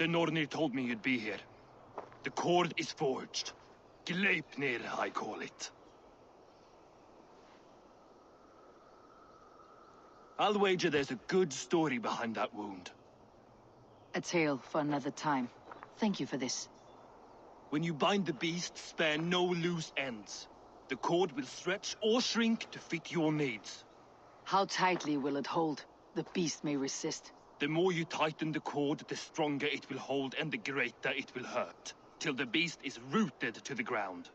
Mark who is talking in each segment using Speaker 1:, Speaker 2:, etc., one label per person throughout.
Speaker 1: The Nornir told me you'd be here. The cord is forged. Gleipnir, I call it. I'll wager there's a good story behind that wound.
Speaker 2: A tale for another time. Thank you for this.
Speaker 1: When you bind the beast, spare no loose ends. The cord will stretch or shrink to fit your needs.
Speaker 2: How tightly will it hold? The beast may resist.
Speaker 1: The more you tighten the cord, the stronger it will hold and the greater it will hurt, till the beast is rooted to the ground.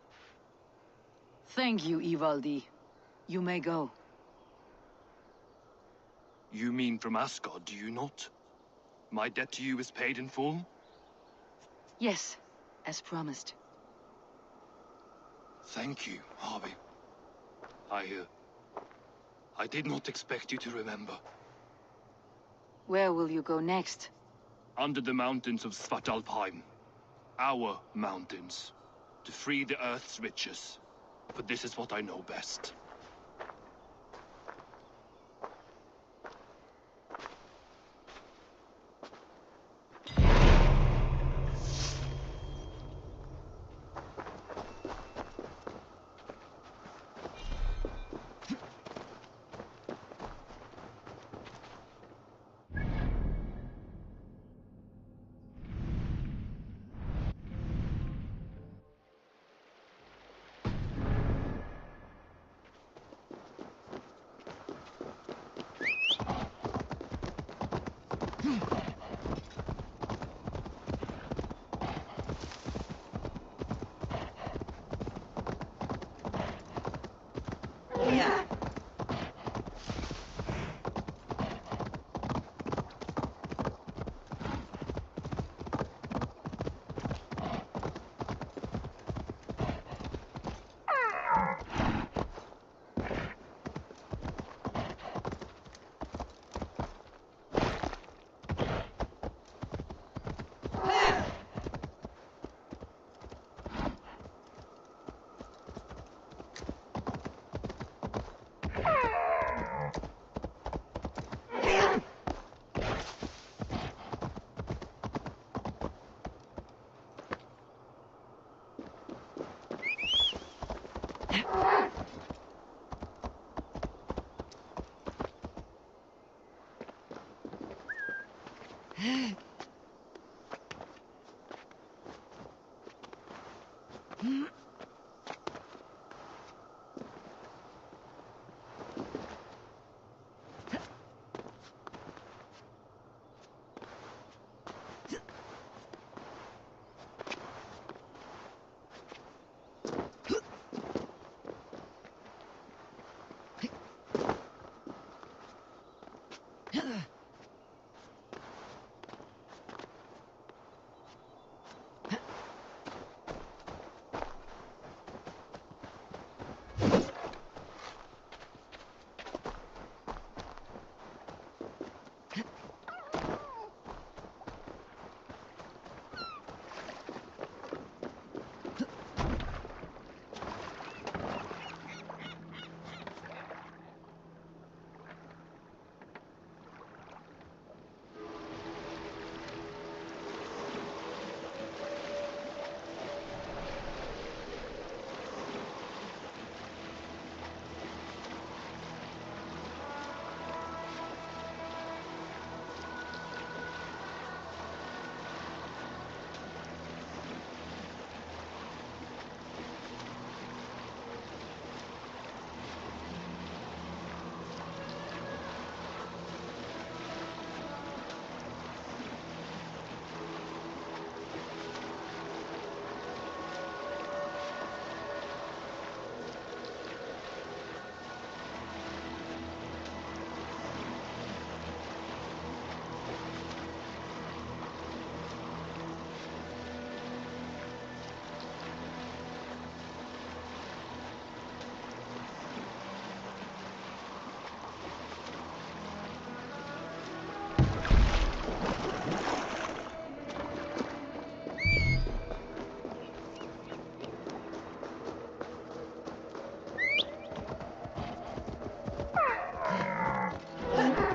Speaker 2: Thank you, Ivaldi. You may go.
Speaker 1: You mean from Asgard, do you not? My debt to you is paid in full?
Speaker 2: Yes, as promised.
Speaker 1: Thank you, Harvey. I did not expect you to remember.
Speaker 2: Where will you go next?
Speaker 1: Under the mountains of Svartalfheim. Our mountains. To free the Earth's riches. For this is what I know best.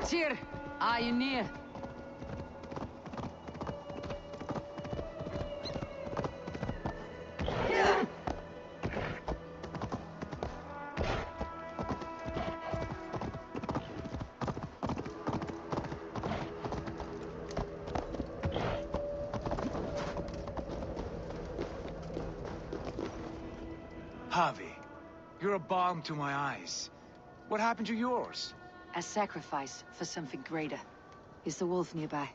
Speaker 2: Tyr, are you near?
Speaker 3: Harvey, You're a balm to my eyes. What happened to yours?
Speaker 2: A sacrifice for something greater. Is the wolf nearby?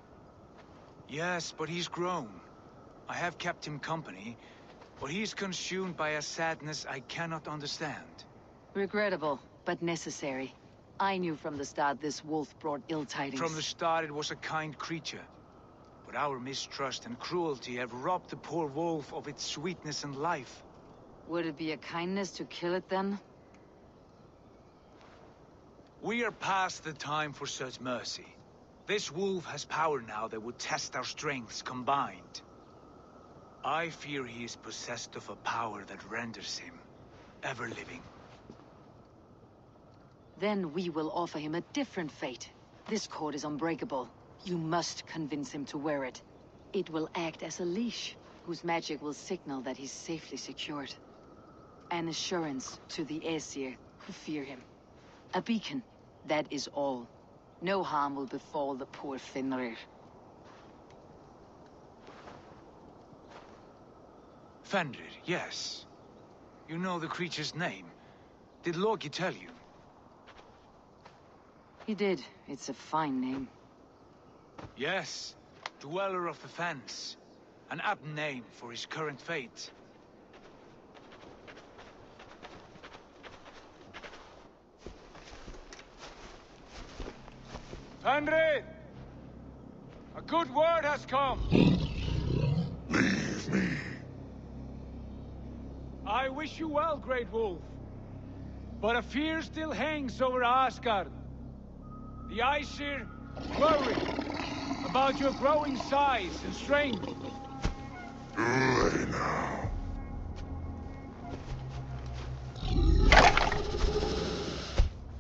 Speaker 3: Yes, but he's grown. I have kept him company, but he's consumed by a sadness I cannot understand.
Speaker 2: Regrettable, but necessary. I knew from the start this wolf brought ill tidings.
Speaker 3: From the start it was a kind creature. But our mistrust and cruelty have robbed the poor wolf of its sweetness and life.
Speaker 2: Would it be a kindness to kill it then?
Speaker 3: We are past the time for such mercy. This wolf has power now that would test our strengths combined. I fear he is possessed of a power that renders him ever-living.
Speaker 2: Then we will offer him a different fate. This cord is unbreakable. You must convince him to wear it. It will act as a leash, whose magic will signal that he's safely secured. An assurance to the Aesir who fear him. A beacon, that is all. No harm will befall the poor Fenrir.
Speaker 3: Fenrir, yes. You know the creature's name. Did Loki tell you?
Speaker 2: He did. It's a fine name.
Speaker 3: Yes. Dweller of the Fens. An apt name for his current fate. Fenrir! A good word has come!
Speaker 4: Leave me.
Speaker 3: I wish you well, Great Wolf. But a fear still hangs over Asgard. The Aesir worry about your growing size and strength.
Speaker 4: Do they now?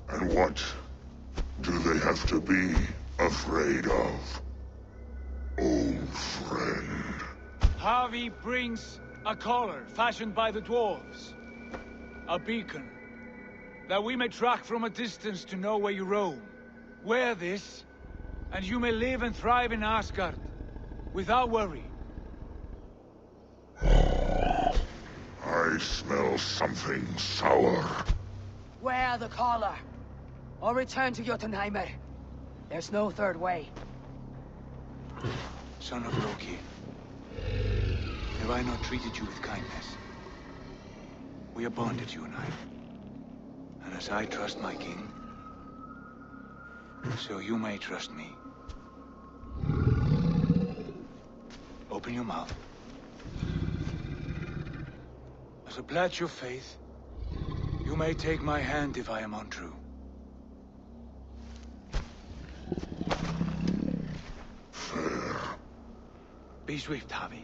Speaker 4: And what do they have to be afraid of? Old friend.
Speaker 3: Havi brings a collar fashioned by the dwarves. A beacon, that we may track from a distance to know where you roam. Wear this, and you may live and thrive in Asgard, without worry.
Speaker 4: I smell something sour.
Speaker 5: Wear the collar, or return to Jotunheimer. There's no third way.
Speaker 3: Son of Loki, have I not treated you with kindness? We are bonded, you and I. And as I trust my king, so you may trust me. Open your mouth. As a pledge of faith, you may take my hand if I am untrue.
Speaker 4: Fair.
Speaker 3: Be swift, Havi.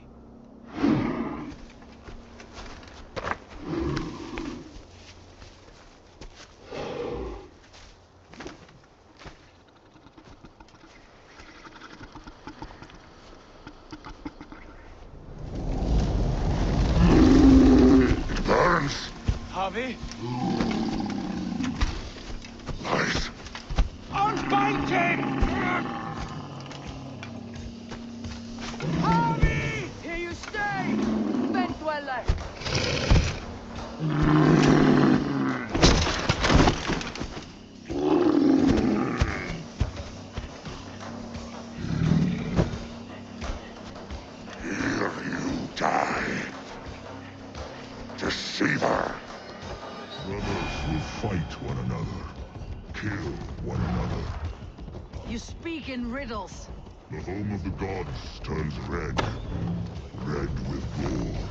Speaker 4: It burns.
Speaker 3: Havi?
Speaker 4: Nice.
Speaker 3: Unbind him!
Speaker 5: Harvey! Here you stay! Bent Dweller!
Speaker 4: Here you die. Deceiver. Brothers will fight one another. Kill one another.
Speaker 2: You speak in riddles.
Speaker 4: The home of the gods turns red. Red with gore.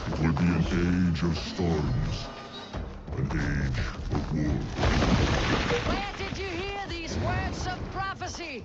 Speaker 4: It will be an age of storms. An age of war.
Speaker 5: Where did you hear these words of prophecy?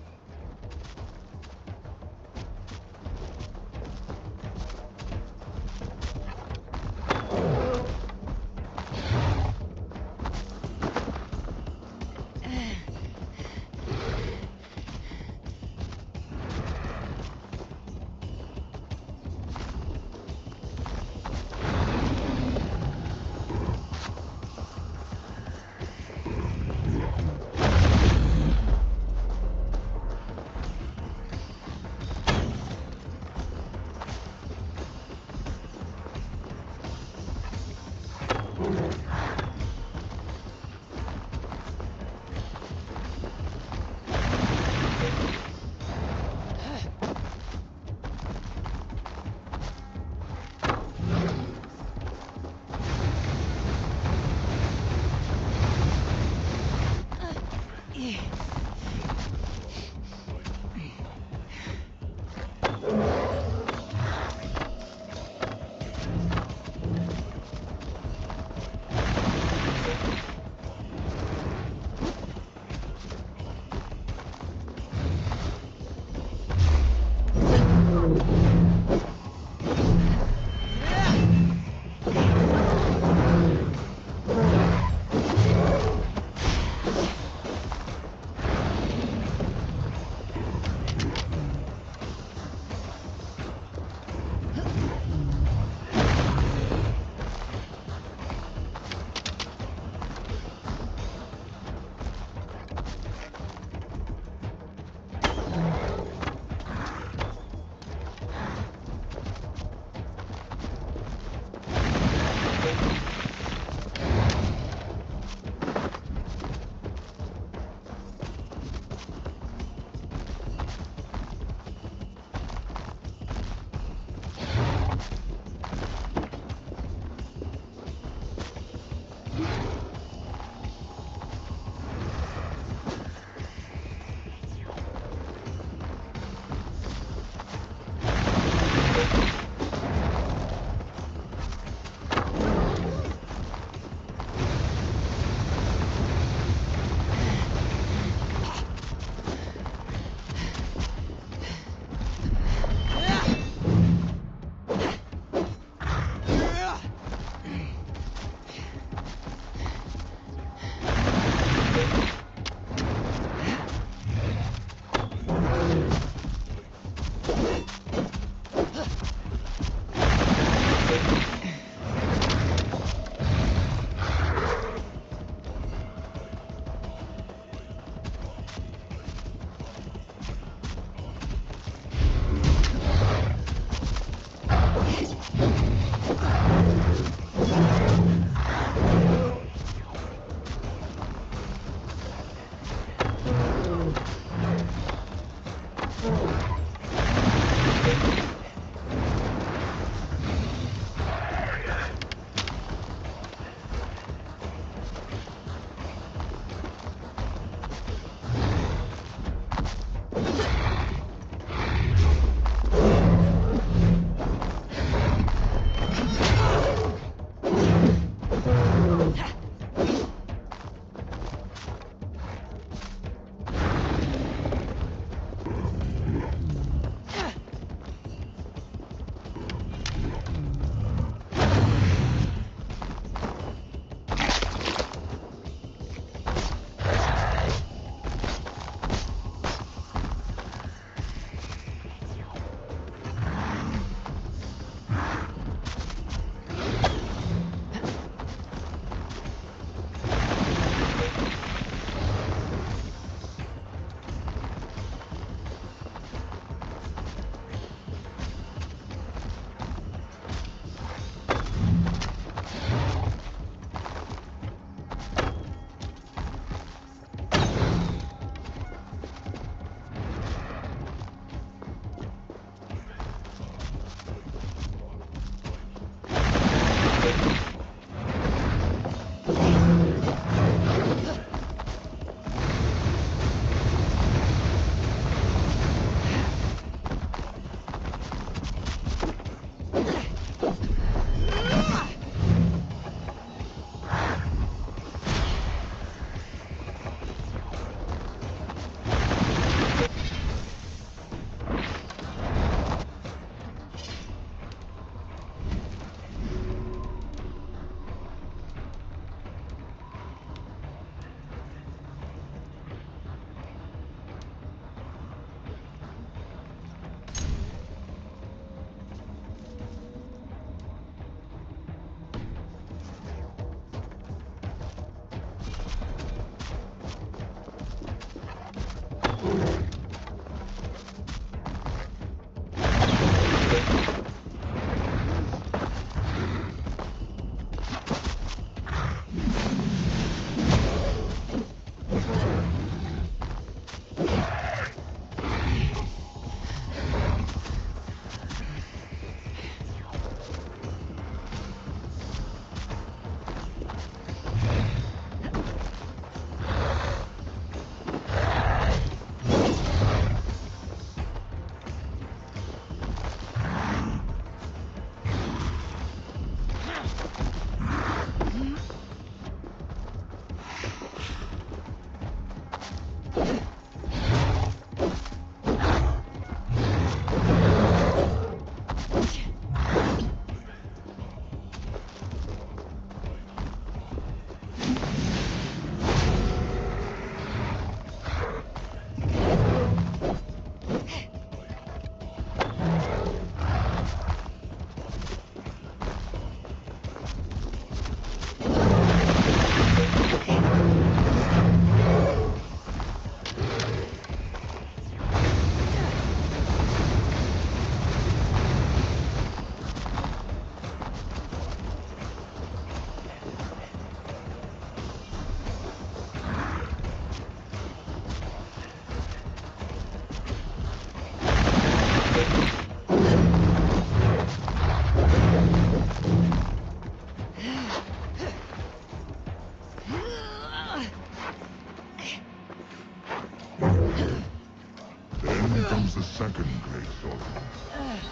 Speaker 4: comes the second great sorcery.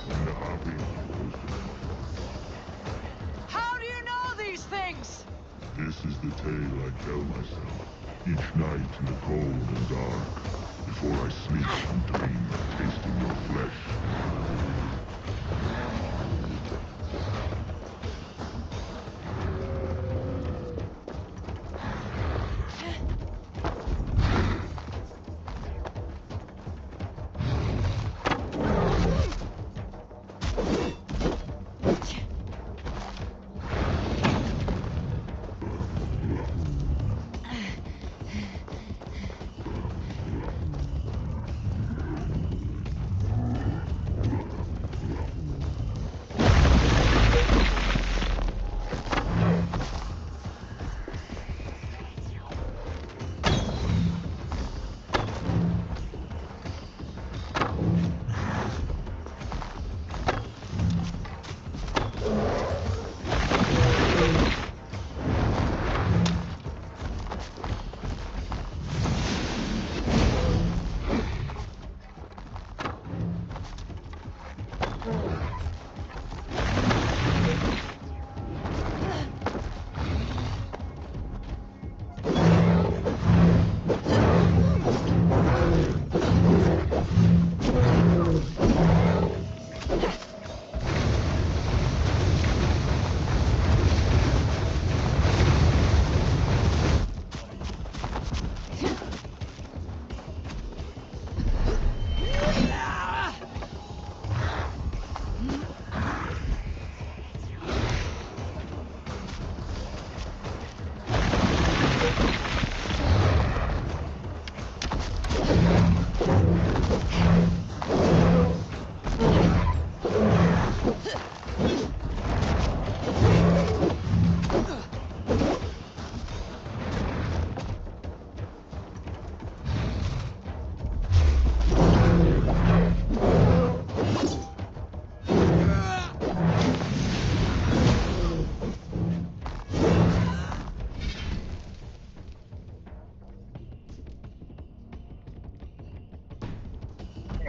Speaker 4: When the Harpy goes to the
Speaker 5: How do you know these things?
Speaker 4: This is the tale I tell myself, each night in the cold and dark, before I sleep and dream of tasting your flesh.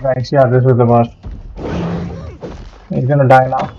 Speaker 6: Guys, yeah, this was the boss. He's gonna die now.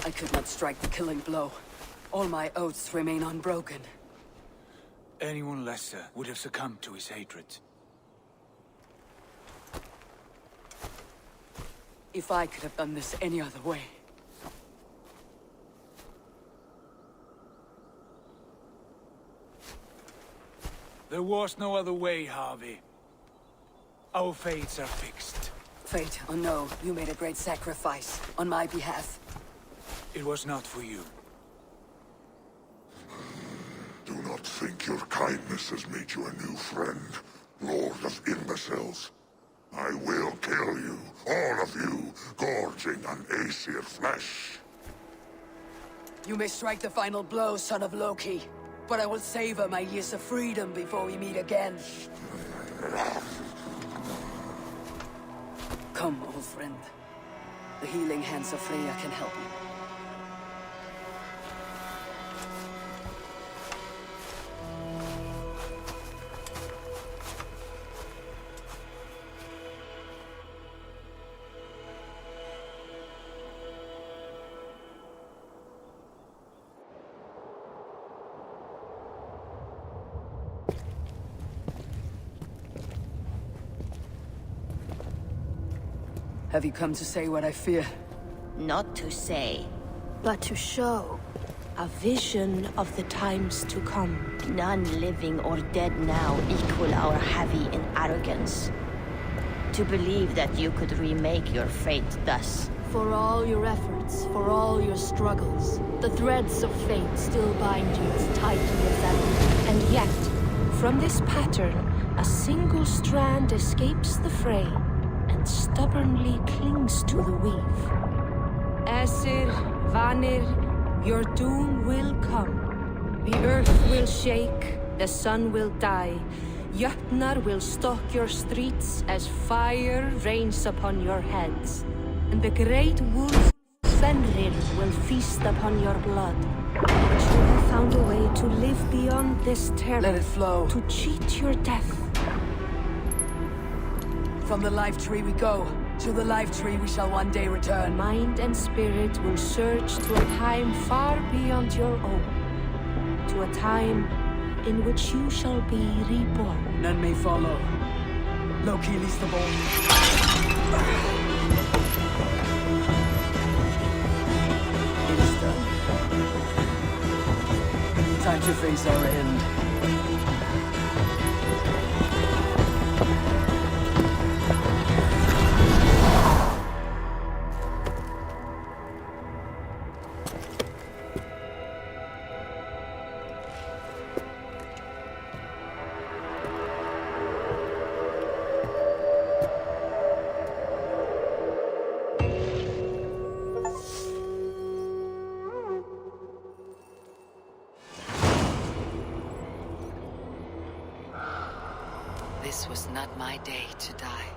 Speaker 5: I could not strike the killing blow. All my oaths remain unbroken.
Speaker 3: Anyone lesser would have succumbed to his hatred.
Speaker 5: If I could have done this any other way.
Speaker 3: There was no other way, Harvey. Our fates are fixed.
Speaker 5: Fate or no, you made a great sacrifice on my behalf.
Speaker 3: It was not for you.
Speaker 4: Do not think your kindness has made you a new friend, Lord of Imbeciles. I will kill you, all of you, gorging on Aesir flesh.
Speaker 5: You may strike the final blow, son of Loki, but I will savor my years of freedom before we meet again. Come, old friend. The healing hands of Freya can help you. Have you come to say what I fear?
Speaker 7: Not to say.
Speaker 8: But to show a vision of the times to come.
Speaker 7: None living or dead now equal our heavy in arrogance. To believe that you could remake your fate thus.
Speaker 8: For all your efforts, for all your struggles, the threads of fate still bind you as tightly as ever. And yet, from this pattern, a single strand escapes the fray and stubbornly clings to the weave. Aesir, Vanir, your doom will come. The earth will shake, the sun will die. Jötnar will stalk your streets as fire rains upon your heads. And the great wolf Fenrir will feast upon your blood. But you have found a way to live beyond this terror.
Speaker 5: Let it flow.
Speaker 8: To cheat your death.
Speaker 5: From the life tree we go. To the life tree we shall one day return.
Speaker 8: Mind and spirit will surge to a time far beyond your own. To a time in which you shall be reborn.
Speaker 5: None may follow. Loki leads the ball. It is done. Time to face our end. This was not my day to die.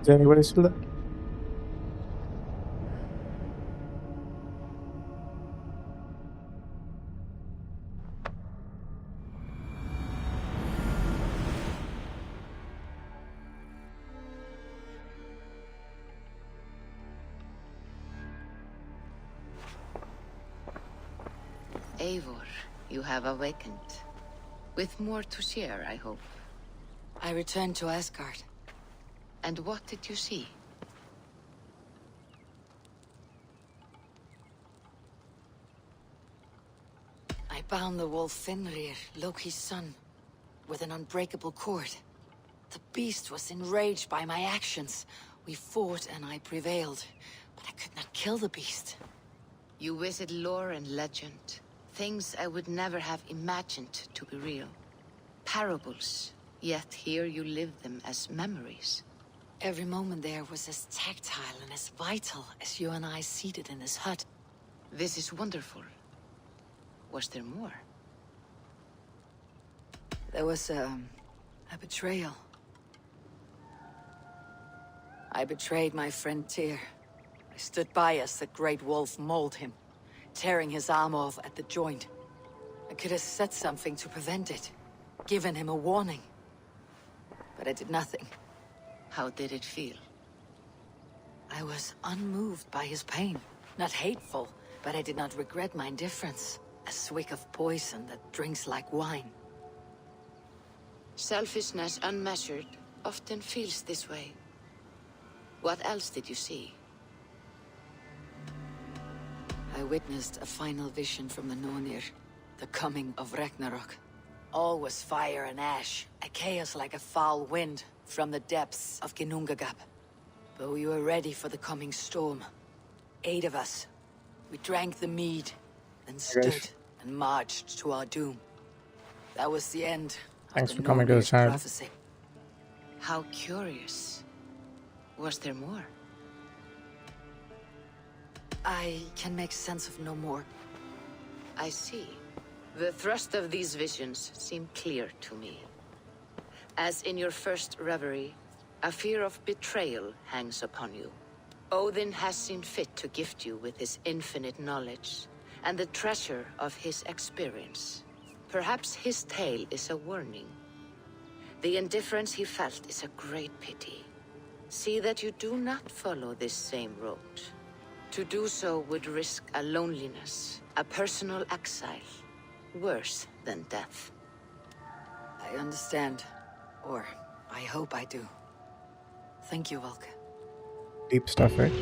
Speaker 6: Is anybody still there?
Speaker 2: Eivor, you have awakened. With more to share, I hope.
Speaker 5: I returned to Asgard.
Speaker 2: And what did you see?
Speaker 5: I bound the wolf Fenrir, Loki's son, with an unbreakable cord. The beast was enraged by my actions. We fought and I prevailed, but I could not kill the beast.
Speaker 2: You visit lore and legend. Things I would never have imagined to be real. Parables, yet here you live them as memories.
Speaker 5: Every moment there was as tactile and as vital as you and I seated in this hut.
Speaker 2: This is wonderful. Was there more?
Speaker 5: There was a betrayal. I betrayed my friend Tyr. I stood by as the great wolf mauled him, tearing his arm off at the joint. I could have said something to prevent it, given him a warning. But I did nothing.
Speaker 2: How did it feel?
Speaker 5: I was unmoved by his pain. Not hateful, but I did not regret my indifference. A swig of poison that drinks like wine.
Speaker 2: Selfishness unmeasured often feels this way. What else did you see?
Speaker 5: I witnessed a final vision from the Nornir. The coming of Ragnarok. All was fire and ash, a chaos like a foul wind from the depths of Ginnungagap. But we were ready for the coming storm. 8 of us. We drank the mead, then stood and marched to our doom. That was the end.
Speaker 6: Thanks for coming to the channel.
Speaker 5: Prophecy.
Speaker 2: How curious. Was there more?
Speaker 5: I can make sense of no more.
Speaker 2: I see. The thrust of these visions seem clear to me. As in your first reverie, a fear of betrayal hangs upon you. Odin has seen fit to gift you with his infinite knowledge, and the treasure of his experience. Perhaps his tale is a warning. The indifference he felt is a great pity. See that you do not follow this same road. To do so would risk a loneliness, a personal exile, worse than death.
Speaker 5: I understand. Or, I hope I do. Thank you, Valka.
Speaker 6: Deep stuff, right?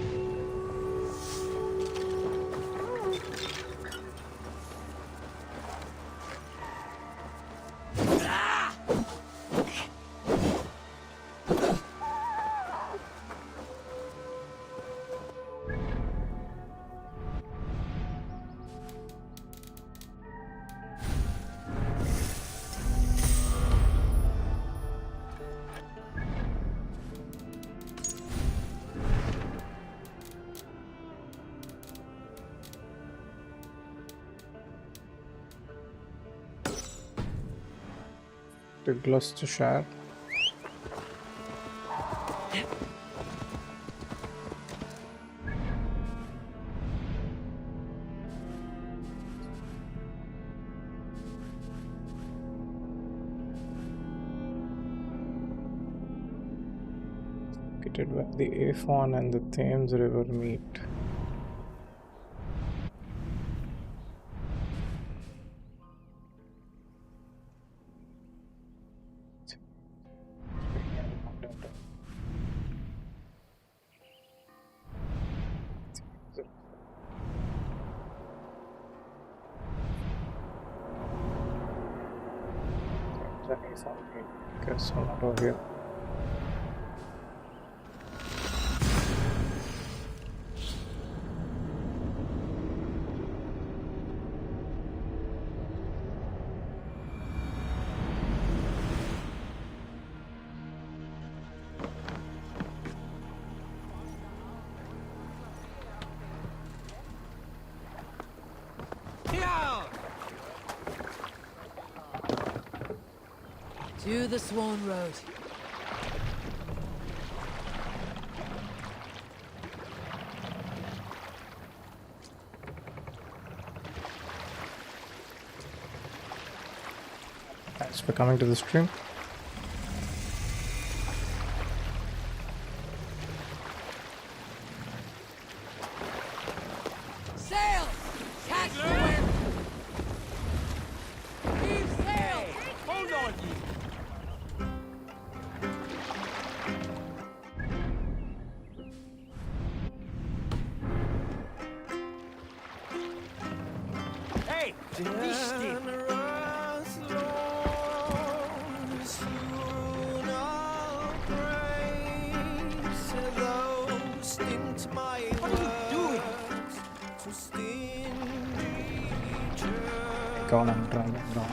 Speaker 6: To Gloucestershire. Located where the Avon and the Thames River meet. Guess I'm not over here.
Speaker 5: To the Swan Road.
Speaker 6: Thanks for coming to the stream.
Speaker 5: Sail! Catch the wind! Leave sail!
Speaker 3: Hold on, you. Hey, be still.
Speaker 6: Gone and run and run.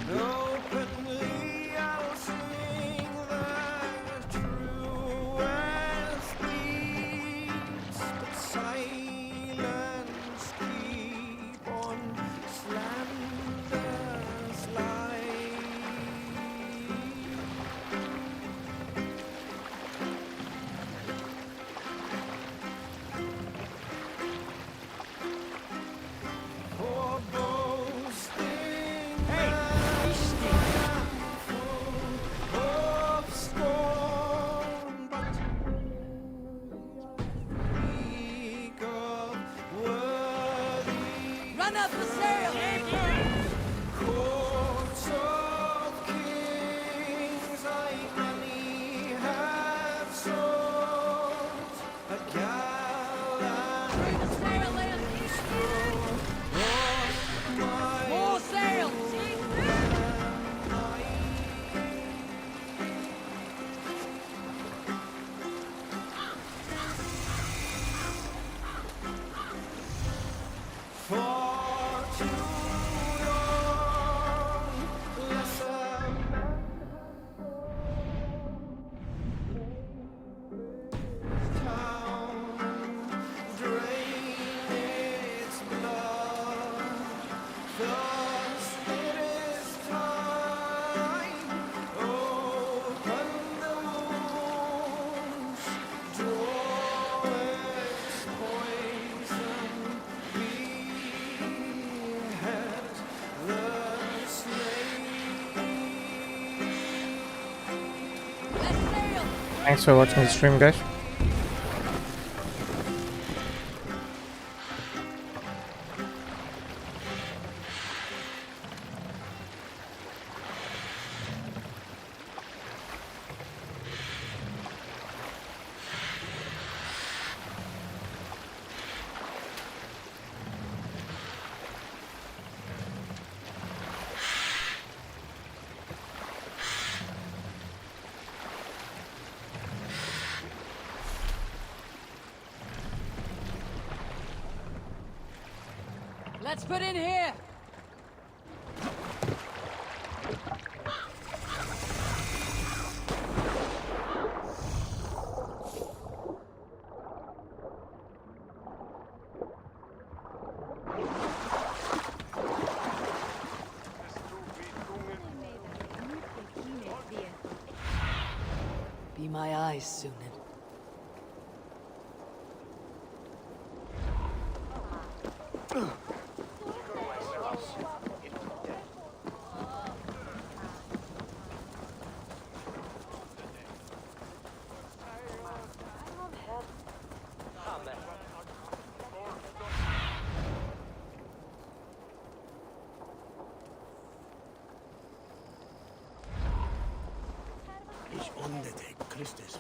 Speaker 3: Hey, be still.
Speaker 5: Run up the sail!
Speaker 9: Courts of kings like many have sought a gallant
Speaker 5: Bring the sail in! More sail!
Speaker 9: for too long. Lesser town drain its blood. Thus it is time. Open the wounds, draw its poison, behead the snake.
Speaker 5: Let's sail!
Speaker 6: Thanks for watching the stream, guys.
Speaker 5: Let's put in here! Be my eyes, Sunan.
Speaker 9: Ich undetek Christus.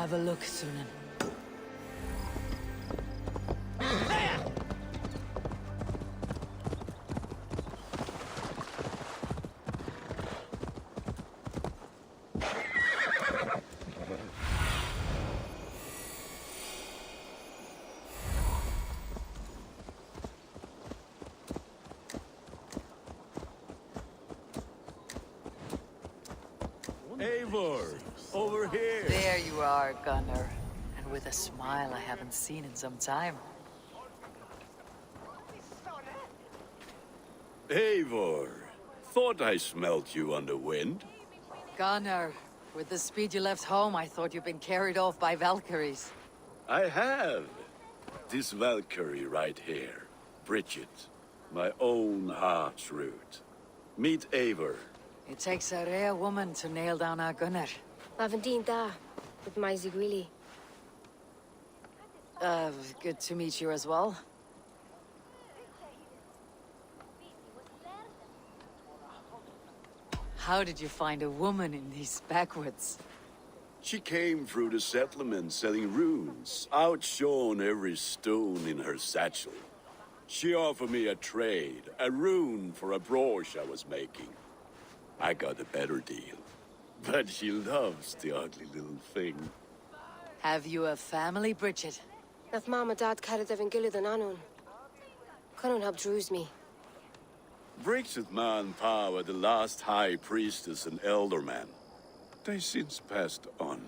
Speaker 5: have a look, Sunan.
Speaker 9: Eivor, over here.
Speaker 5: There you are, Gunnar. And with a smile I haven't seen in some time.
Speaker 9: Eivor, thought I smelt you on the wind.
Speaker 5: Gunnar, with the speed you left home, I thought you'd been carried off by Valkyries.
Speaker 9: I have. This Valkyrie right here, Bridget, my own heart's root. Meet Eivor.
Speaker 5: It takes a rare woman to nail down our Gunnar.
Speaker 8: Lavendine da, with my Zigwili.
Speaker 5: Good to meet you as well. How did you find a woman in these backwoods?
Speaker 9: She came through the settlement selling runes, outshone every stone in her satchel. She offered me a trade, a rune for a brooch I was making. I got a better deal. But she loves the ugly little thing.
Speaker 5: Have you a family, Bridget?
Speaker 8: Nath Mama Dad carried Evan Gillid and Anun. Couldn't help druise me.
Speaker 9: Bridget Man Pa were the last high priestess and elderman. They since passed on.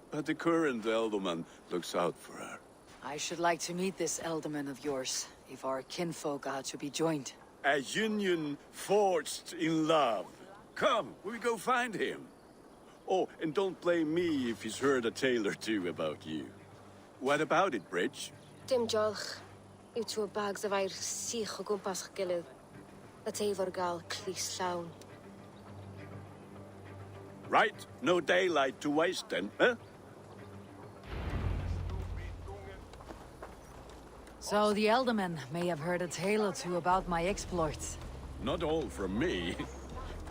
Speaker 9: But the current elderman looks out for her.
Speaker 5: I should like to meet this elderman of yours, if our kinfolk are to be joined.
Speaker 9: A union forged in love. Come, we go find him. Oh, and don't blame me if he's heard a tale or two about you. What about it, Bridge?
Speaker 8: Dim jolch. You two bags of air sich o gwmpas Gillid. That Eivor gal clis llawn.
Speaker 9: Right, no daylight to waste then, huh?
Speaker 5: So the Elderman may have heard a tale or two about my exploits.
Speaker 9: Not all from me.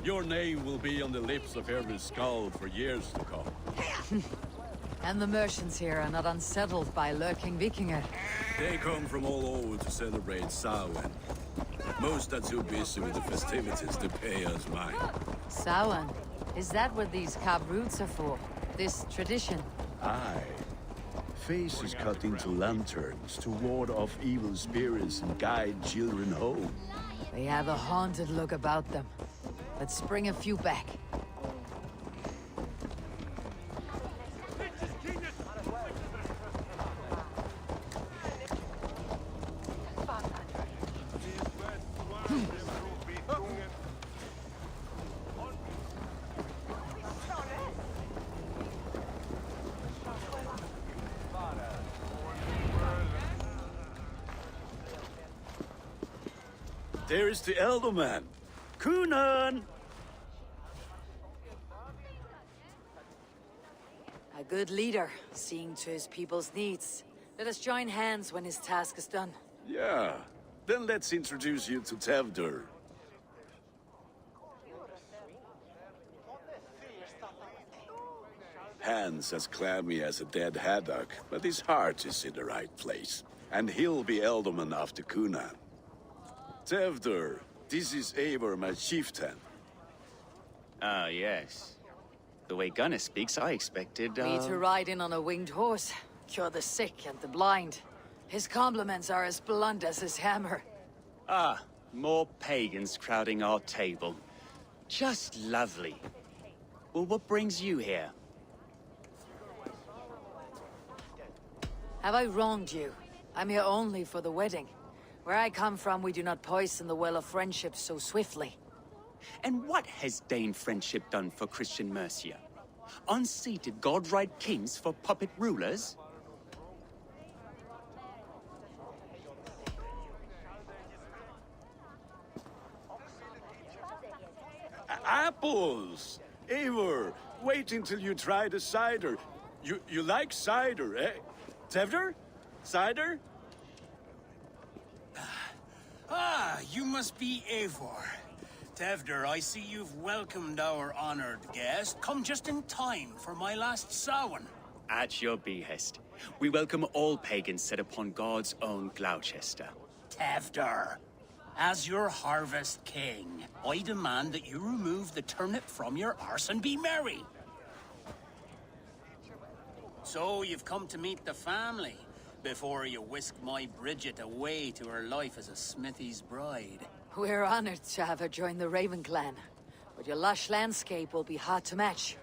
Speaker 9: Your name will be on the lips of every skull for years to come.
Speaker 5: And the merchants here are not unsettled by lurking Vikinger.
Speaker 9: They come from all over to celebrate Samhain. Most are too busy with the festivities to pay us mind.
Speaker 5: Samhain? Is that what these carved roots are for? This tradition?
Speaker 9: Aye. Faces cut into lanterns to ward off evil spirits and guide children home.
Speaker 5: They have a haunted look about them. Let's bring a few back.
Speaker 9: There is the Elderman. Kunan!
Speaker 5: A good leader, seeing to his people's needs. Let us join hands when his task is done.
Speaker 9: Yeah. Then let's introduce you to Tevdur. Hands as clammy as a dead haddock, but his heart is in the right place. And he'll be Elderman after Kunan. Tevdur, this is Eivor, my chieftain.
Speaker 10: Ah, yes. The way Gunnar speaks, I expected,
Speaker 5: Me to ride in on a winged horse, cure the sick and the blind. His compliments are as blunt as his hammer.
Speaker 10: Ah, more pagans crowding our table. Just lovely. Well, what brings you here?
Speaker 5: Have I wronged you? I'm here only for the wedding. Where I come from, we do not poison the well of friendship so swiftly.
Speaker 10: And what has Dane friendship done for Christian Mercia? Unseated godright kings for puppet rulers?
Speaker 9: Apples! Eivor, wait until you try the cider. You like cider, eh? Tevdur? Cider?
Speaker 11: Ah, you must be Eivor. Tevdur, I see you've welcomed our honored guest. Come just in time for my last Samhain.
Speaker 10: At your behest. We welcome all pagans set upon God's own Gloucester.
Speaker 11: Tevder, as your harvest king, I demand that you remove the turnip from your arse and be merry. So you've come to meet the family, before you whisk my Bridget away to her life as a smithy's bride.
Speaker 5: We're honored to have her join the Raven clan, but your lush landscape will be hard to match.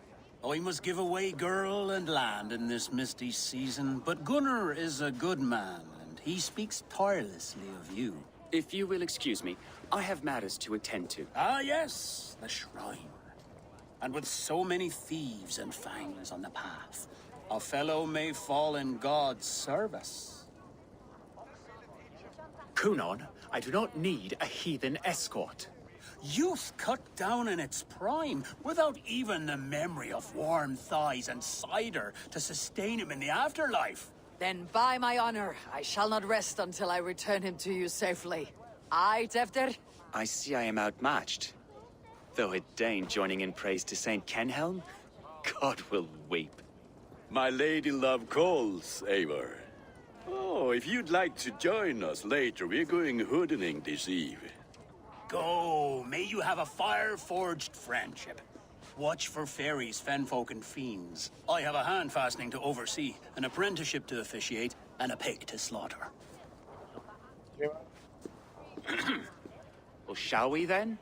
Speaker 11: I must give away girl and land in this misty season, but Gunnar is a good man, and he speaks tirelessly of you.
Speaker 10: If you will excuse me, I have matters to attend to.
Speaker 11: Ah yes, the shrine. And with so many thieves and fangs on the path, a fellow may fall in God's service.
Speaker 10: Kunon, I do not need a heathen escort.
Speaker 11: Youth cut down in its prime, without even the memory of warm thighs and cider to sustain him in the afterlife.
Speaker 5: Then by my honor, I shall not rest until I return him to you safely. Aye, Tevder?
Speaker 10: I see I am outmatched. Though a Dane joining in praise to Saint Kenhelm, God will weep.
Speaker 9: My lady love calls, Eivor. Oh, if you'd like to join us later, we're going hoodening this eve.
Speaker 11: Go, may you have a fire-forged friendship. Watch for fairies, fenfolk, and fiends. I have a hand fastening to oversee, an apprenticeship to officiate, and a pig to slaughter.
Speaker 10: Well, shall we then?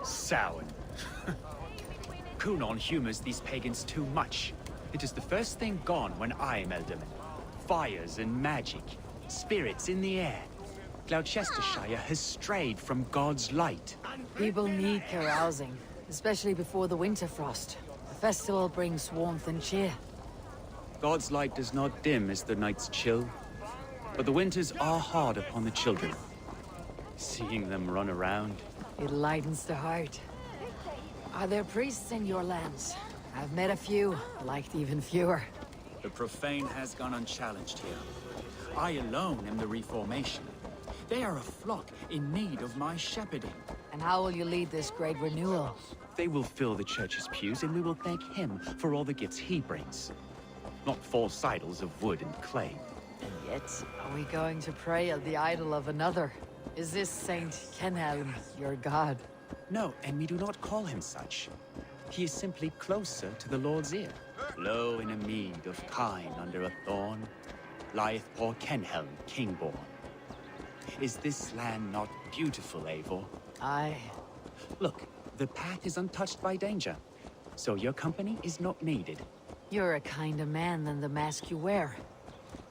Speaker 12: Sour. Kunon humors these pagans too much. It is the first thing gone when I am Elderman. Fires and magic, spirits in the air. Gloucestershire has strayed from God's light.
Speaker 5: People need carousing, especially before the winter frost. The festival brings warmth and cheer.
Speaker 10: God's light does not dim as the nights chill, but the winters are hard upon the children. Seeing them run around.
Speaker 5: It lightens the heart. Are there priests in your lands? I've met a few, liked even fewer.
Speaker 12: The profane has gone unchallenged here. I alone am the Reformation. They are a flock in need of my shepherding.
Speaker 5: And how will you lead this great renewal?
Speaker 12: They will fill the church's pews, and we will thank him for all the gifts he brings. Not false idols of wood and clay.
Speaker 5: And yet, are we going to pray at the idol of another? Is this Saint Kenhelm your god?
Speaker 12: No, and we do not call him such. He is simply closer to the Lord's ear. Low in a mead of kine under a thorn, lieth poor Kenhelm, kingborn. Is this land not beautiful, Eivor?
Speaker 5: Aye.
Speaker 12: Look, the path is untouched by danger, so your company is not needed.
Speaker 5: You're a kinder man than the mask you wear.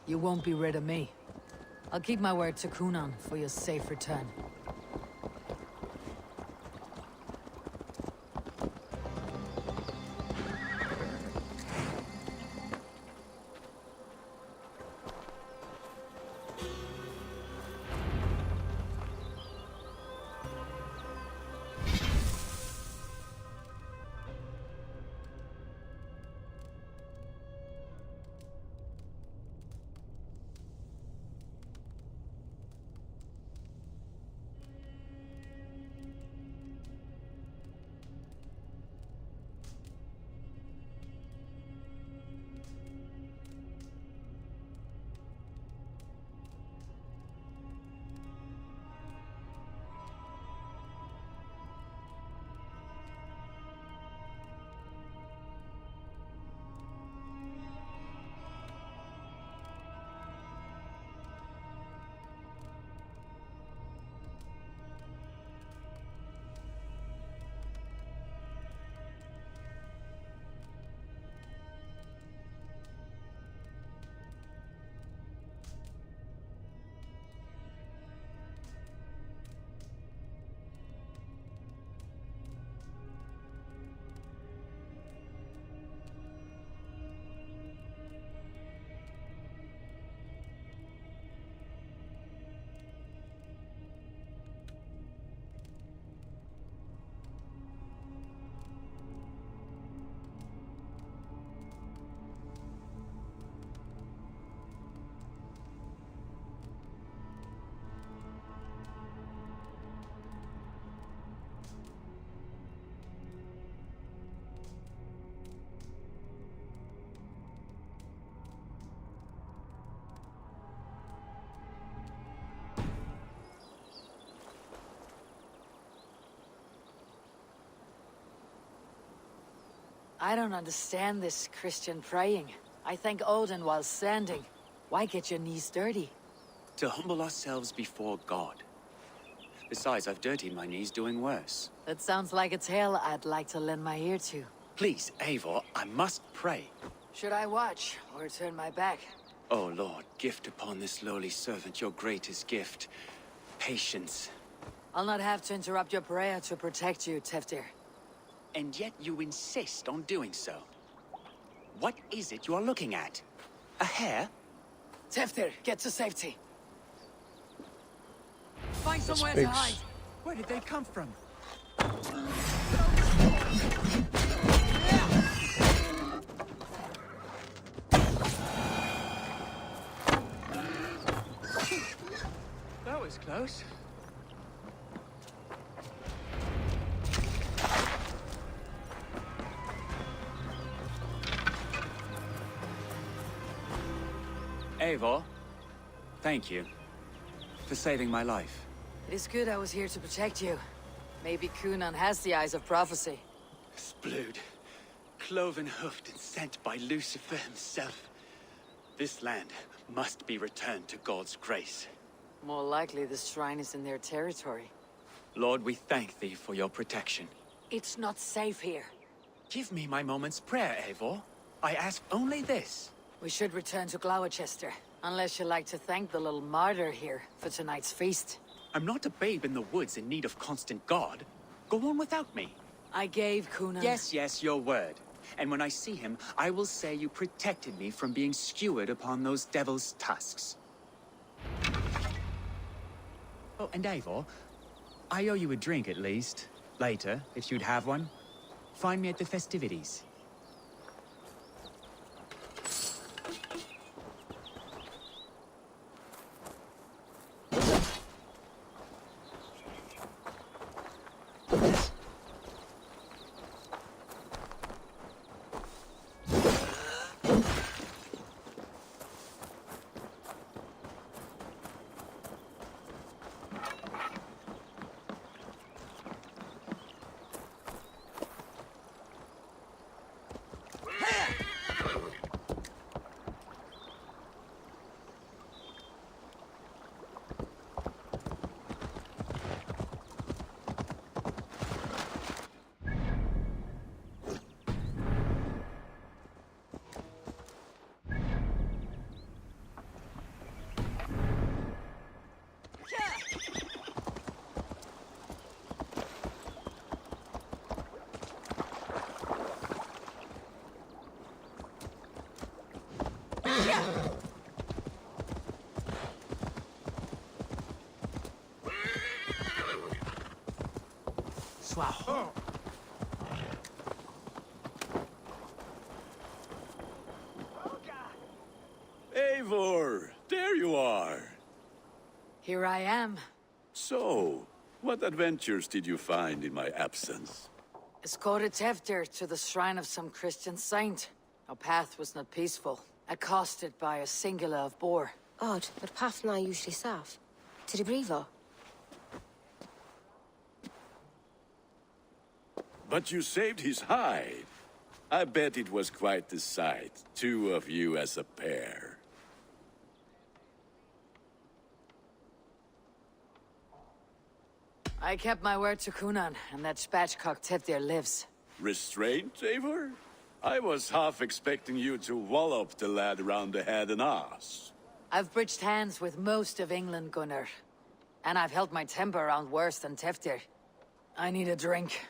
Speaker 5: You won't be rid of me. I'll keep my word to Kunon for your safe return. I don't understand this Christian praying. I thank Odin while standing. Why get your knees dirty?
Speaker 12: To humble ourselves before God. Besides, I've dirtied my knees doing worse.
Speaker 5: That sounds like a tale I'd like to lend my ear to.
Speaker 12: Please, Eivor, I must pray.
Speaker 5: Should I watch, or turn my back?
Speaker 12: Oh Lord, gift upon this lowly servant your greatest gift. Patience.
Speaker 5: I'll not have to interrupt your prayer to protect you, Teftir.
Speaker 12: And yet you insist on doing so. What is it you are looking at? A hare?
Speaker 5: Teftir, get to safety. Find
Speaker 6: That's
Speaker 5: somewhere to
Speaker 6: pigs.
Speaker 5: hide.
Speaker 12: Where did they come from? That was close. Eivor, thank you for saving my life.
Speaker 5: It is good I was here to protect you. Maybe Kunan has the eyes of prophecy.
Speaker 12: Splood, cloven-hoofed and sent by Lucifer himself. This land must be returned to God's grace.
Speaker 5: More likely the shrine is in their territory.
Speaker 12: Lord, we thank thee for your protection.
Speaker 5: It's not safe here.
Speaker 12: Give me my moment's prayer, Eivor. I ask only this.
Speaker 5: We should return to Gloucester, unless you'd like to thank the little martyr here for tonight's feast.
Speaker 12: I'm not a babe in the woods in need of constant guard. Go on without me.
Speaker 5: I gave Kunan...
Speaker 12: Yes, your word. And when I see him, I will say you protected me from being skewered upon those devil's tusks. Oh, and Eivor, I owe you a drink at least. Later, if you'd have one. Find me at the festivities.
Speaker 3: Wow.
Speaker 9: Eivor, there you are.
Speaker 5: Here I am.
Speaker 9: So, what adventures did you find in my absence?
Speaker 5: Escorted Teftir to the shrine of some Christian saint. Our path was not peaceful. Accosted by a singular of boar.
Speaker 13: Odd, but path now usually south. To the Brevo.
Speaker 9: But you saved his hide. I bet it was quite the sight, two of you as a pair.
Speaker 5: I kept my word to Kunan, and that spatchcock Teftir lives.
Speaker 9: Restraint, Eivor? I was half expecting you to wallop the lad around the head and ass.
Speaker 5: I've bridged hands with most of England, Gunnar. And I've held my temper around worse than Teftir. I need a drink.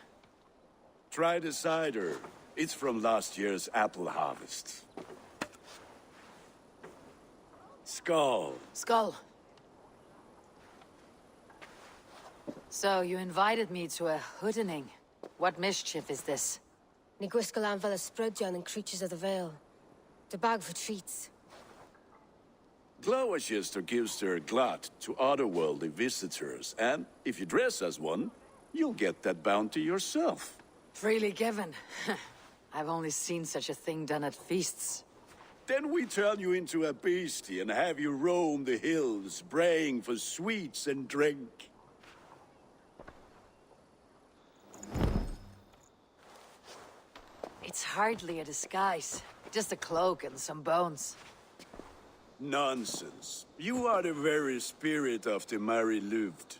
Speaker 9: Try the cider. It's from last year's apple harvest. Skull.
Speaker 5: Skull. So, you invited me to a hoodening. What mischief is this?
Speaker 13: Ní gwisgo an fel ysbrydion and creatures of the Vale. The bag for treats.
Speaker 9: Gloucester gives their glut to otherworldly visitors, and if you dress as one, you'll get that bounty yourself.
Speaker 5: Freely given. I've only seen such a thing done at feasts.
Speaker 9: Then we turn you into a beastie and have you roam the hills, braying for sweets and drink.
Speaker 5: It's hardly a disguise. Just a cloak and some bones.
Speaker 9: Nonsense. You are the very spirit of the Mary Louved.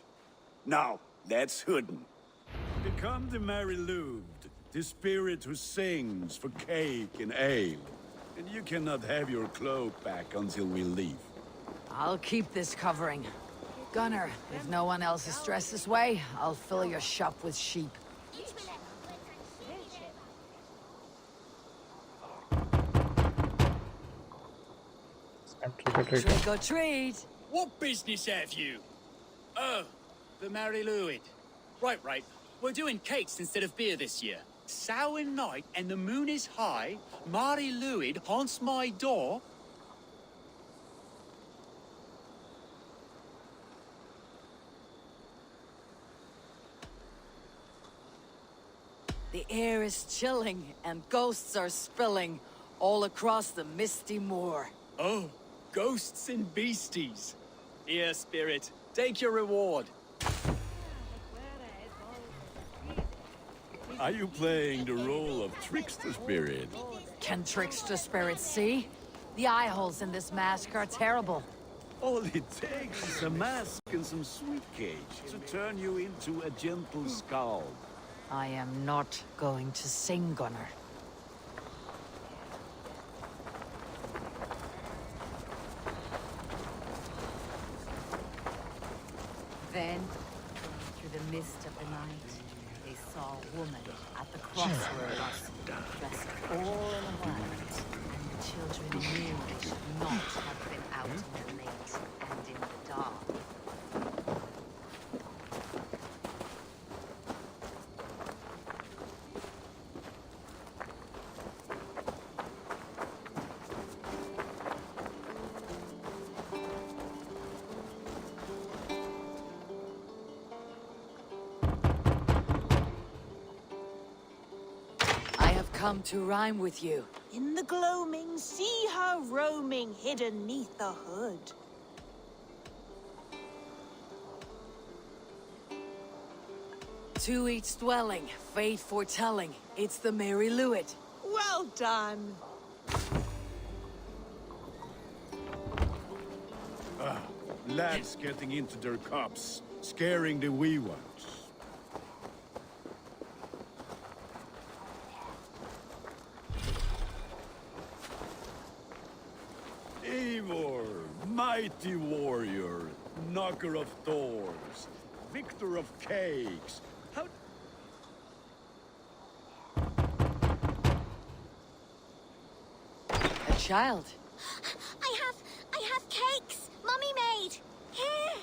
Speaker 9: Now, let's hoodin. Become the Mary Louved, the spirit who sings for cake and ale. And you cannot have your cloak back until we leave.
Speaker 5: I'll keep this covering. Gunnar, if no one else is dressed this way, I'll fill your shop with sheep. Trick or treat!
Speaker 11: What business have you? Oh, the Mary Louid.
Speaker 12: Right. We're doing cakes instead of beer this year. Sour night and the moon is high. Mary Louid haunts my door.
Speaker 5: The air is chilling and ghosts are spilling all across the misty moor.
Speaker 11: Oh, ghosts and beasties. Here, spirit, take your reward.
Speaker 9: Are you playing the role of trickster spirit?
Speaker 5: Can trickster spirits see? The eye holes in this mask are terrible.
Speaker 9: All it takes is a mask and some sweet cake to turn you into a gentle skald.
Speaker 5: I am not going to sing, Gunnar.
Speaker 2: Then, through the mist of the night, they saw a woman at the crossroads, dressed all in white, and the children knew they should not have been out in the late and in the dark.
Speaker 5: Come to rhyme with you.
Speaker 14: In the gloaming, see her roaming hidden neath the hood.
Speaker 5: To each dwelling, fate foretelling, it's the Mary Louid.
Speaker 14: Well done.
Speaker 9: Lads getting into their cups, scaring the wee ones. Eivor, mighty warrior, knocker of doors, victor of cakes. How...
Speaker 5: A child.
Speaker 7: I have cakes. Mummy made. Here.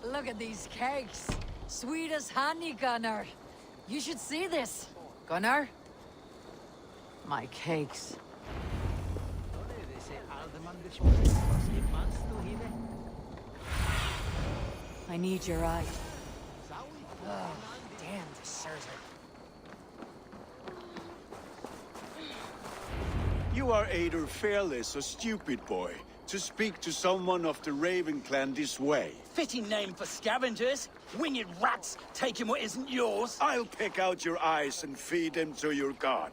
Speaker 5: Look at these cakes. Sweet as honey, Gunnar. You should see this. Gunnar? My cakes. I need your eye. Oh, damn deserter.
Speaker 9: You are either fearless or stupid, boy, to speak to someone of the Raven clan this way.
Speaker 11: Fitting name for scavengers. Winged rats taking what isn't yours.
Speaker 9: I'll pick out your eyes and feed them to your god.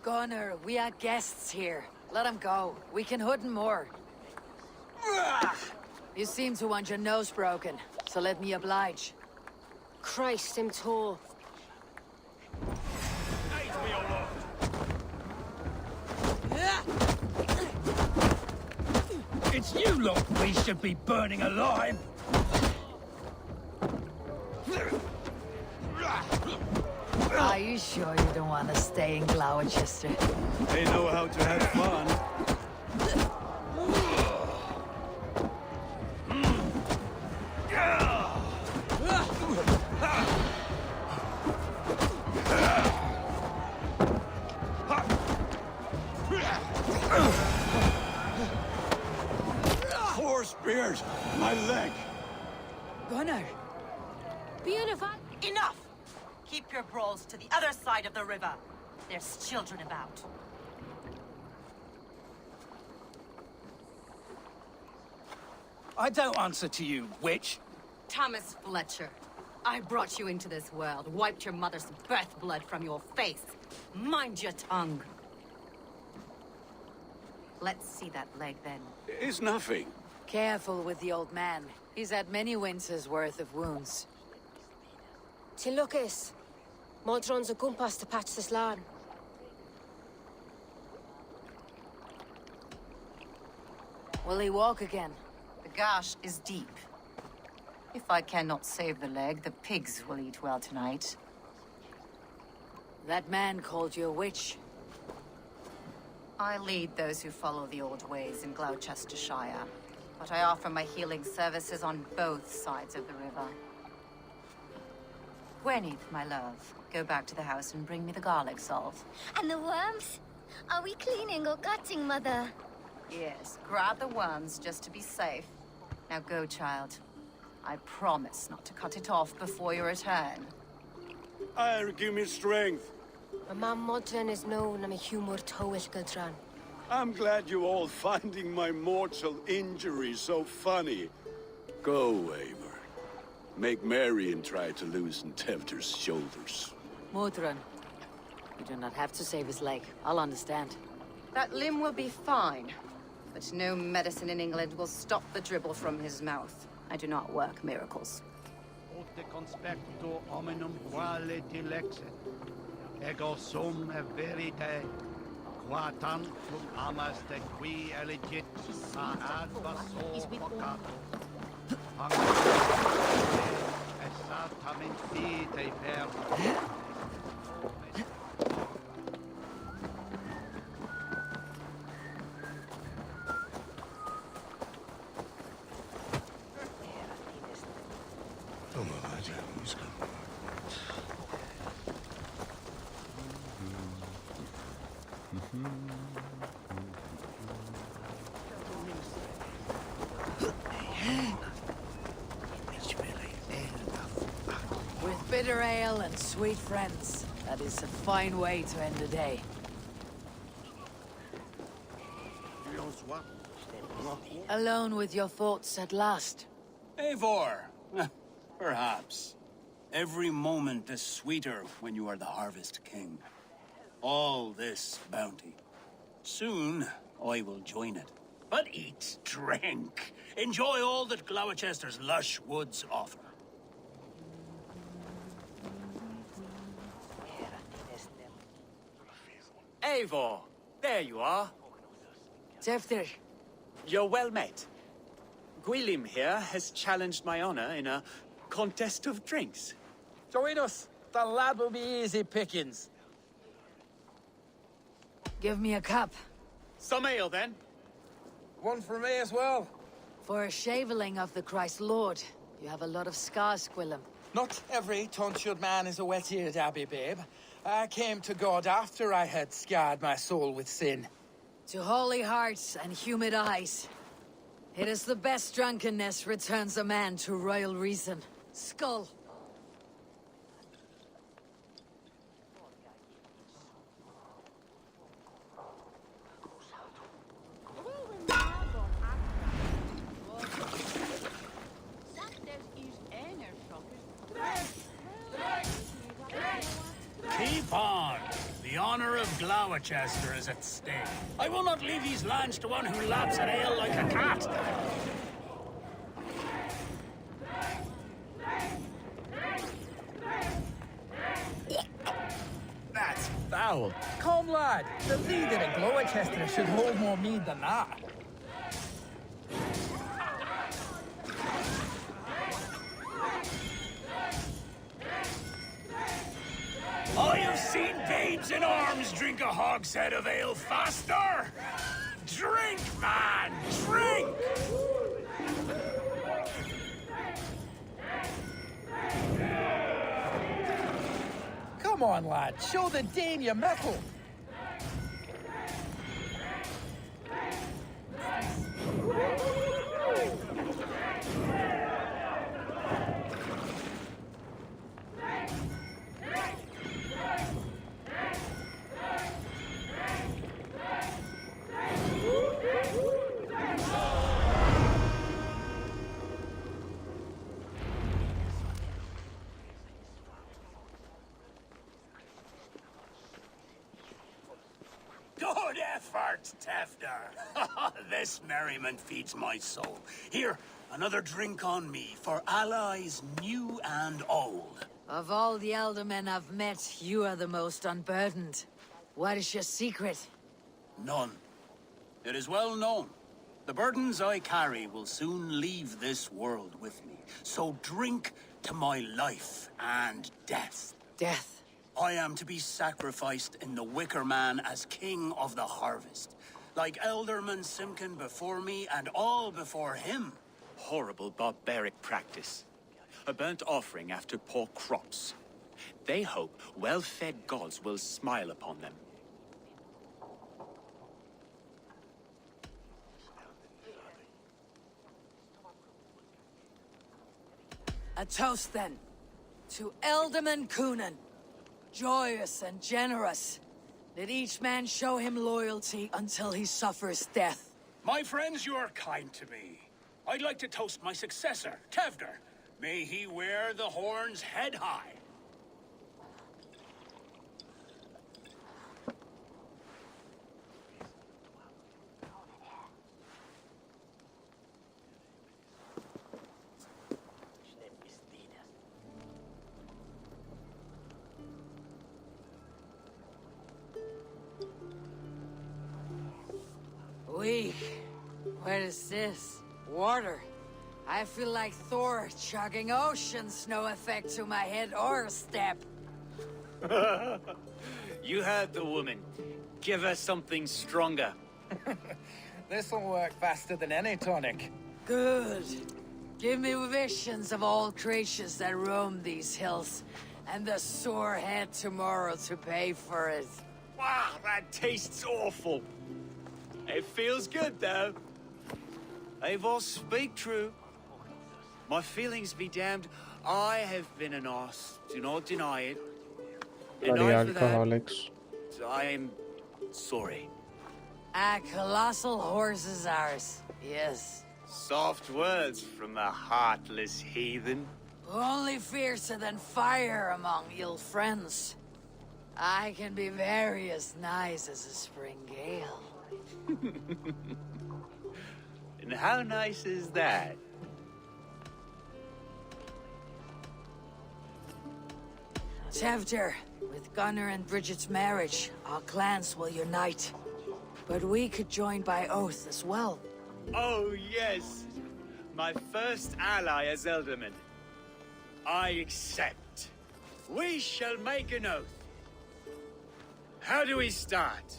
Speaker 5: Gunnar, we are guests here. Let him go. We can hood him more. You seem to want your nose broken, so let me oblige.
Speaker 13: Christ him tall.
Speaker 11: It's you lot we should be burning alive.
Speaker 5: Are you sure you don't want to stay in Gloucester?
Speaker 9: They know how to have fun. Four spears! My leg!
Speaker 5: Gunnar!
Speaker 14: Beautiful.
Speaker 15: Enough! Keep your brawls to the other side of the river. There's children about.
Speaker 11: I don't answer to you, witch.
Speaker 15: Thomas Fletcher. I brought you into this world, wiped your mother's birth blood from your face. Mind your tongue. Let's see that leg, then.
Speaker 9: It's nothing.
Speaker 5: Careful with the old man. He's had many winters' worth of wounds.
Speaker 13: Tilukis. Modron's a gumpas to patch this land.
Speaker 5: Will he walk again?
Speaker 15: The gash is deep. If I cannot save the leg, the pigs will eat well tonight.
Speaker 5: That man called you a witch.
Speaker 15: I lead those who follow the old ways in Gloucestershire, but I offer my healing services on both sides of the river. Gwyneth, my love, go back to the house and bring me the garlic salt.
Speaker 16: And the worms? Are we cleaning or cutting, Mother?
Speaker 15: Yes, grab the worms just to be safe. Now go, child. I promise not to cut it off before your return.
Speaker 9: Give me strength.
Speaker 13: My mam Modron is known am a humor towish Gudran.
Speaker 9: I'm glad you all finding my mortal injury so funny. Go, Eivor. Make merry and try to loosen Tevder's shoulders.
Speaker 5: Modron, you do not have to save his leg. I'll understand.
Speaker 15: That limb will be fine, but no medicine in England will stop the dribble from his mouth. I do not work miracles.
Speaker 17: Ote conspecto hominum quale dilexit. Ego sum verite, qua tantum amas de qui elegit a advaso vocato. Exactamente per.
Speaker 5: With bitter ale and sweet friends, that is a fine way to end the day. Alone with your thoughts at last.
Speaker 11: Eivor, perhaps. Every moment is sweeter when you are the Harvest King. All this bounty. Soon, I will join it. But eat, drink, enjoy all that Gloucester's lush woods offer.
Speaker 12: Eivor, there you are.
Speaker 5: Tevder.
Speaker 12: You're well met. Gwilym here has challenged my honor in a contest of drinks.
Speaker 18: Join us. The lad will be easy pickings.
Speaker 5: Give me a cup.
Speaker 12: Some ale, then.
Speaker 18: One for me as well.
Speaker 5: For a shaveling of the Christ Lord, you have a lot of scars, Gwilym.
Speaker 18: Not every tonsured man is a wet-eared abbey, babe. I came to God after I had scarred my soul with sin.
Speaker 5: To holy hearts and humid eyes. It is the best drunkenness returns a man to royal reason. Skull.
Speaker 11: Keep on. The honor of Gloucester is at stake. I will not leave these lands to one who laps at ale like a cat.
Speaker 18: That's foul. Come, lad. The leader of Gloucester should hold more mead than that.
Speaker 11: I have seen babes in arms drink a hogshead of ale faster! Drink, man! Drink!
Speaker 18: Come on, lad. Show the Dane your mettle.
Speaker 11: heart, Tefder. This merriment feeds my soul. Here, another drink on me for allies new and old.
Speaker 5: Of all the Eldermen I've met, you are the most unburdened. What is your secret?
Speaker 11: None. It is well known. The burdens I carry will soon leave this world with me. So drink to my life and death.
Speaker 5: Death?
Speaker 11: I am to be sacrificed in the Wicker Man as king of the harvest. Like Elderman Simkin before me and all before him.
Speaker 10: Horrible barbaric practice. A burnt offering after poor crops. They hope well-fed gods will smile upon them.
Speaker 5: A toast, then. To Elderman Coonan. Joyous and generous. Let each man show him loyalty until he suffers death.
Speaker 11: My friends, you are kind to me. I'd like to toast my successor, Tefder. May he wear the horns head high.
Speaker 5: What is this? Water. I feel like Thor chugging oceans, no effect to my head or step.
Speaker 10: You heard the woman. Give her something stronger.
Speaker 18: This'll work faster than any tonic.
Speaker 5: Good. Give me visions of all creatures that roam these hills, and the sore head tomorrow to pay for it.
Speaker 10: Wow, that tastes awful. It feels good, though. Eivor, speak true. My feelings be damned. I have been an arse. Do not deny it. And
Speaker 6: Bloody
Speaker 10: I, for
Speaker 6: alcoholics.
Speaker 10: that, I am sorry.
Speaker 5: A colossal horse is ours. Yes.
Speaker 10: Soft words from the heartless heathen.
Speaker 5: Only fiercer than fire among ill friends. I can be very as nice as a spring gale.
Speaker 10: And how nice is that?
Speaker 5: Tefder, with Gunnar and Bridget's marriage, our clans will unite. But we could join by oath as well.
Speaker 10: Oh, yes. My first ally as Elderman. I accept. We shall make an oath. How do we start?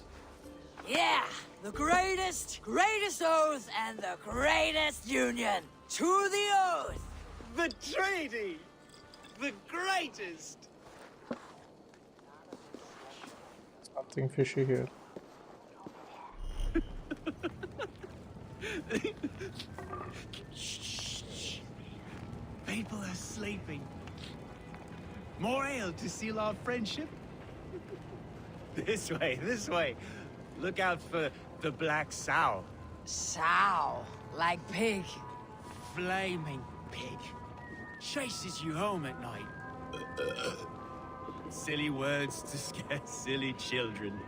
Speaker 5: Yeah! The greatest oath and the greatest union! To the oath!
Speaker 10: The treaty! The greatest!
Speaker 6: Something fishy here.
Speaker 10: Shh. People are sleeping. More ale to seal our friendship? This way. Look out for the black sow.
Speaker 5: Sow? Like pig?
Speaker 10: Flaming pig. Chases you home at night. Silly words to scare silly children.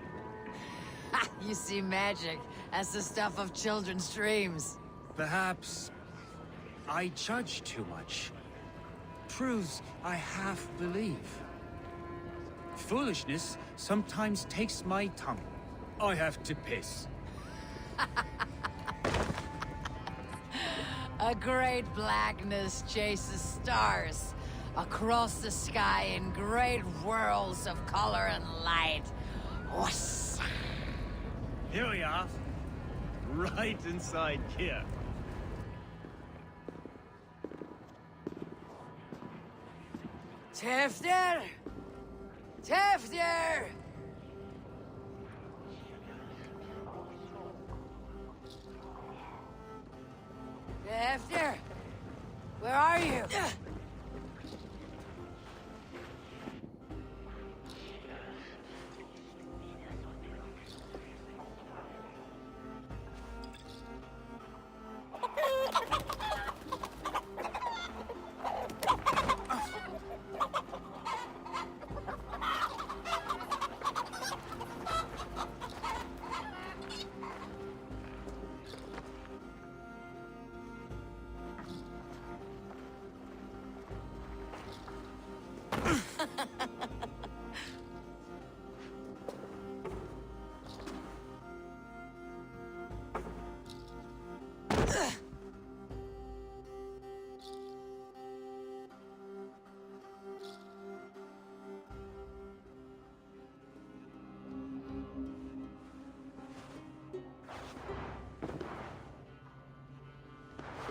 Speaker 5: You see magic as the stuff of children's dreams.
Speaker 10: Perhaps I judge too much. Truths I half believe. Foolishness sometimes takes my tongue. I have to piss.
Speaker 5: A great blackness chases stars across the sky in great whirls of color and light. Whoosh.
Speaker 10: Here we are. Right inside here.
Speaker 5: Tefder! Tefder! Tefder! Where are you?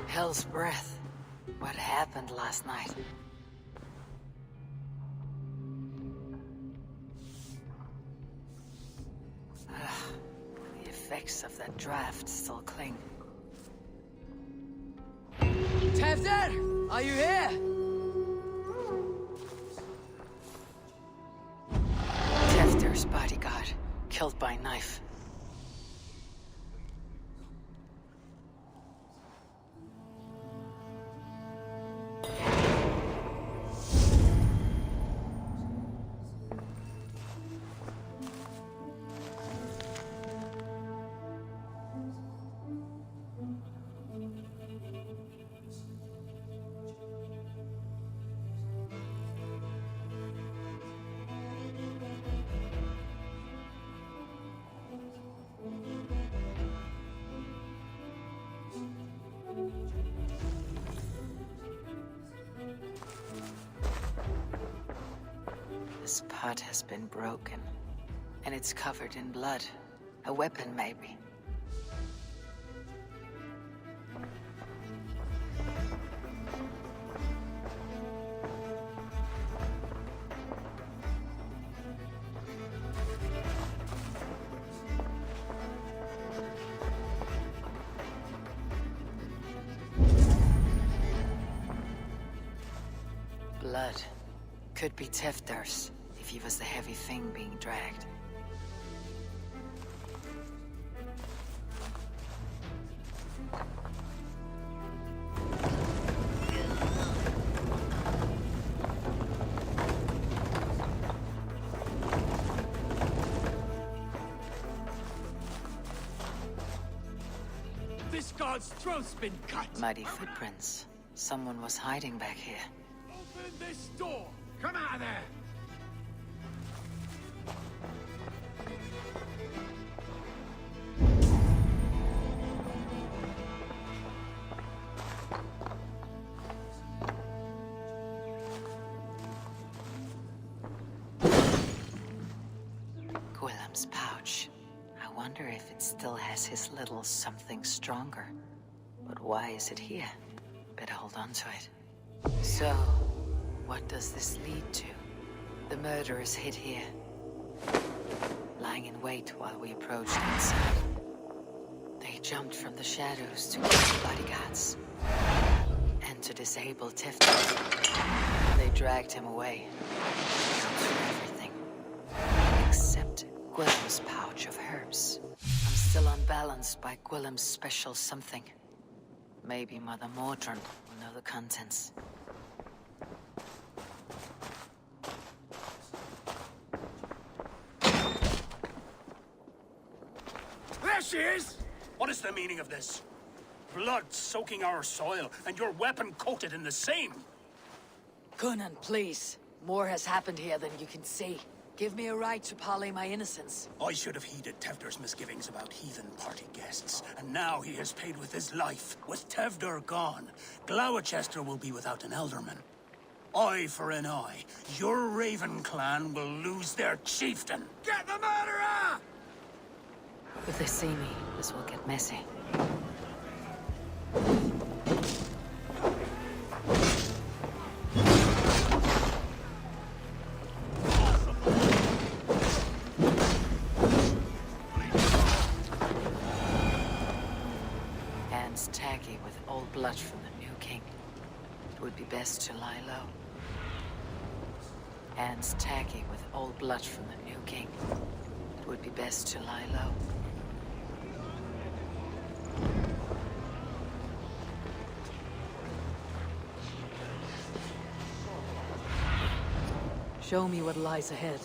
Speaker 5: Hell's breath. What happened last night? The effects of that draft still cling.
Speaker 18: Tevder! Are you here?
Speaker 5: Tefter's bodyguard, killed by knife. This pot has been broken, and it's covered in blood. A weapon, maybe. Blood. Could be Tefter's, if he was the heavy thing being dragged.
Speaker 10: This god's throat's been cut!
Speaker 5: Mighty footprints. Someone was hiding back here.
Speaker 10: Open this door! Come out of there!
Speaker 5: Gwillem's pouch. I wonder if it still has his little something stronger. But why is it here? Better hold on to it. So, what does this lead to? The murderers hid here, lying in wait while we approached inside. They jumped from the shadows to kill the bodyguards and to disable Tefter. They dragged him away. Counts for everything, except Gwillem's pouch of herbs. I'm still unbalanced by Gwillem's special something. Maybe Mother Mordred will know the contents.
Speaker 11: There she is! What is the meaning of this? Blood soaking our soil, and your weapon coated in the same!
Speaker 5: Gunnan, please. More has happened here than you can see. Give me a right to parley my innocence.
Speaker 11: I should have heeded Tevder's misgivings about heathen party guests, and now he has paid with his life. With Tevder gone, Gloucester will be without an elderman. Eye for an eye. Your Raven clan will lose their chieftain.
Speaker 10: Get the murderer!
Speaker 5: If they see me, this will get messy. Hands taggy with old blood from the new king. It would be best to lie low. Hands taggy with old blood from the new king. It would be best to lie low. Show me what lies ahead.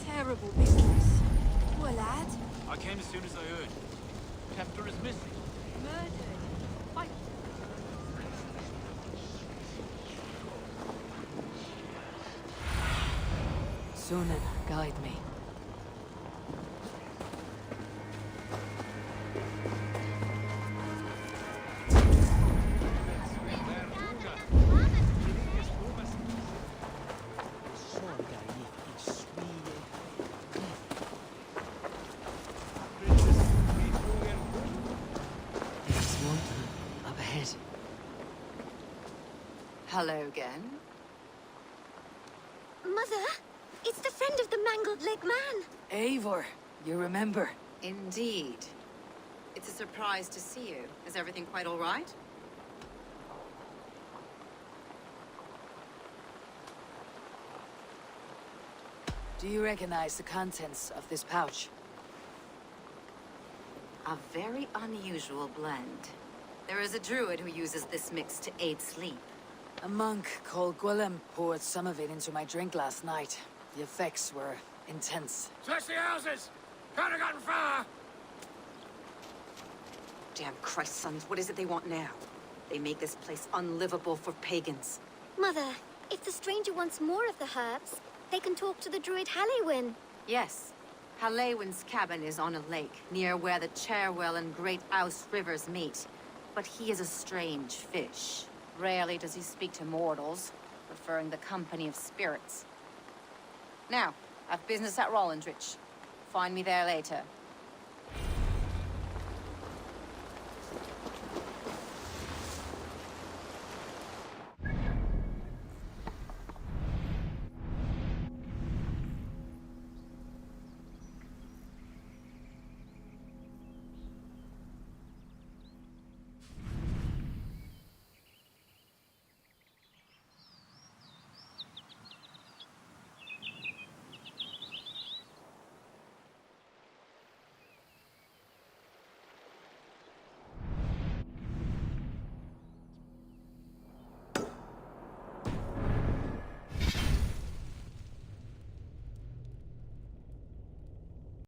Speaker 8: Terrible business. Poor lad.
Speaker 3: I came as soon as I heard. Tefter is missing.
Speaker 8: Murdered. By...
Speaker 5: Sunan, guide me. ahead. Hello again.
Speaker 16: Mother, it's the friend of the mangled leg man.
Speaker 5: Eivor, you remember?
Speaker 15: Indeed. It's a surprise to see you. Is everything quite all right?
Speaker 5: Do you recognize the contents of this pouch?
Speaker 15: A very unusual blend. There is a druid who uses this mix to aid sleep.
Speaker 5: A monk called Gwillem poured some of it into my drink last night. The effects were intense.
Speaker 11: Search the houses! Can't have gotten far!
Speaker 15: Damn Christ, sons, what is it they want now? They make this place unlivable for pagans.
Speaker 16: Mother, if the stranger wants more of the herbs, they can talk to the druid Halewyn.
Speaker 15: Yes. Halewyn's cabin is on a lake, near where the Cherwell and Great Ouse rivers meet. But he is a strange fish. Rarely does he speak to mortals, preferring the company of spirits. Now, I've business at Rollindrich. Find me there later.